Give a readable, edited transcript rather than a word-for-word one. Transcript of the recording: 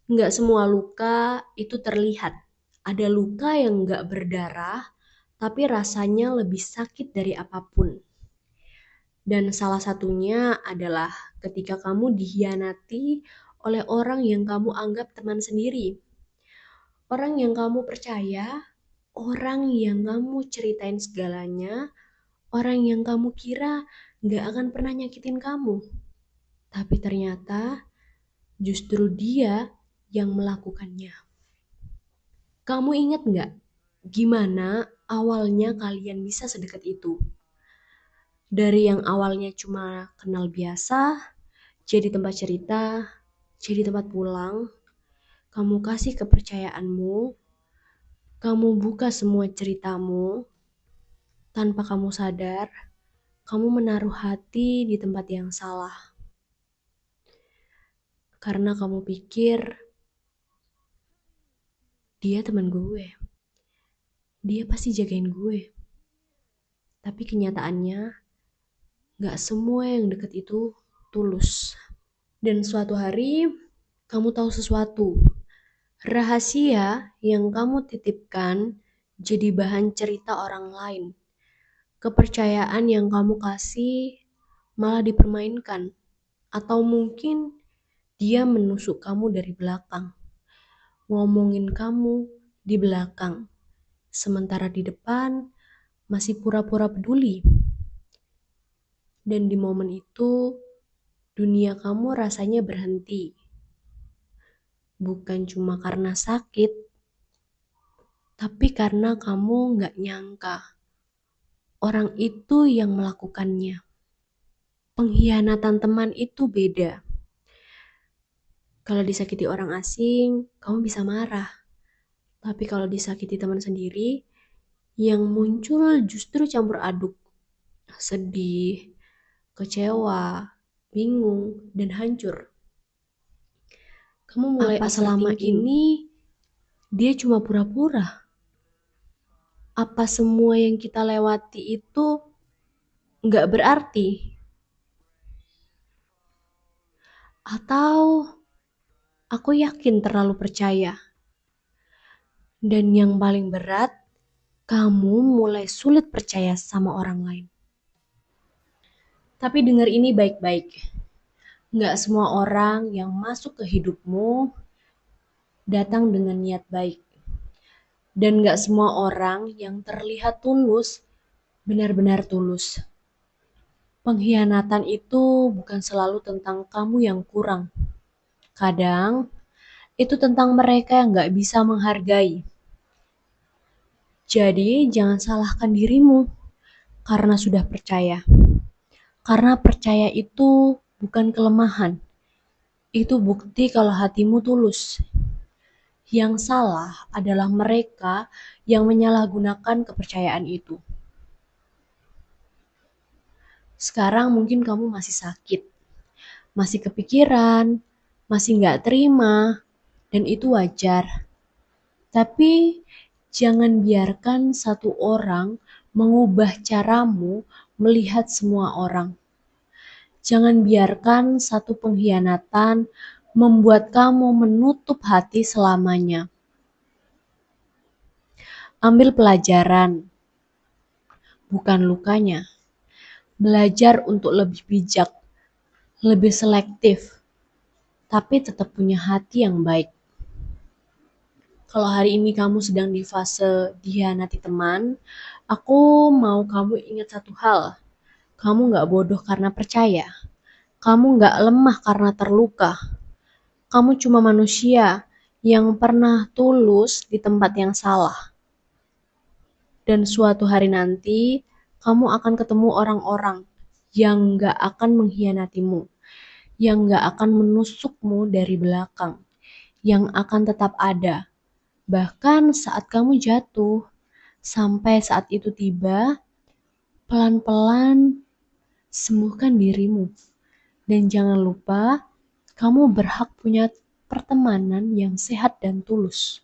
Nggak semua luka itu terlihat. Ada luka yang nggak berdarah, tapi rasanya lebih sakit dari apapun. Dan salah satunya adalah ketika kamu dikhianati oleh orang yang kamu anggap teman sendiri. Orang yang kamu percaya, orang yang kamu ceritain segalanya, orang yang kamu kira nggak akan pernah nyakitin kamu. Tapi ternyata justru dia yang melakukannya. Kamu ingat nggak gimana awalnya kalian bisa sedekat itu? Dari yang awalnya cuma kenal biasa, jadi tempat cerita, jadi tempat pulang, kamu kasih kepercayaanmu, kamu buka semua ceritamu, tanpa kamu sadar, kamu menaruh hati di tempat yang salah. Karena kamu pikir, dia teman gue, dia pasti jagain gue. Tapi kenyataannya, gak semua yang deket itu tulus. Dan suatu hari, kamu tahu sesuatu. Rahasia yang kamu titipkan jadi bahan cerita orang lain. Kepercayaan yang kamu kasih malah dipermainkan. Atau mungkin dia menusuk kamu dari belakang. Ngomongin kamu di belakang. Sementara di depan masih pura-pura peduli. Dan di momen itu, dunia kamu rasanya berhenti. Bukan cuma karena sakit, tapi karena kamu gak nyangka orang itu yang melakukannya. Pengkhianatan teman itu beda. Kalau disakiti orang asing, kamu bisa marah. Tapi kalau disakiti teman sendiri, yang muncul justru campur aduk. Sedih, kecewa, bingung, dan hancur. Kamu mulai Apa selama overthinking. ini dia cuma pura-pura? Apa semua yang kita lewati itu nggak berarti? Atau aku yakin terlalu percaya? Dan yang paling berat, kamu mulai sulit percaya sama orang lain. Tapi dengar ini baik-baik. Nggak semua orang yang masuk ke hidupmu datang dengan niat baik. Dan nggak semua orang yang terlihat tulus benar-benar tulus. Pengkhianatan itu bukan selalu tentang kamu yang kurang. Kadang itu tentang mereka yang nggak bisa menghargai. Jadi jangan salahkan dirimu karena sudah percaya. Karena percaya itu bukan kelemahan. Itu bukti kalau hatimu tulus. Yang salah adalah mereka yang menyalahgunakan kepercayaan itu. Sekarang mungkin kamu masih sakit, masih kepikiran, masih nggak terima, dan itu wajar. Tapi jangan biarkan satu orang mengubah caramu melihat semua orang. Jangan biarkan satu pengkhianatan membuat kamu menutup hati selamanya. Ambil pelajaran, bukan lukanya. Belajar untuk lebih bijak, lebih selektif, tapi tetap punya hati yang baik. Kalau hari ini kamu sedang di fase dikhianati teman, aku mau kamu ingat satu hal. Kamu gak bodoh karena percaya. Kamu gak lemah karena terluka. Kamu cuma manusia yang pernah tulus di tempat yang salah. Dan suatu hari nanti, kamu akan ketemu orang-orang yang gak akan mengkhianatimu, yang gak akan menusukmu dari belakang, yang akan tetap ada. Bahkan saat kamu jatuh, sampai saat itu tiba, pelan-pelan sembuhkan dirimu. Dan jangan lupa, kamu berhak punya pertemanan yang sehat dan tulus.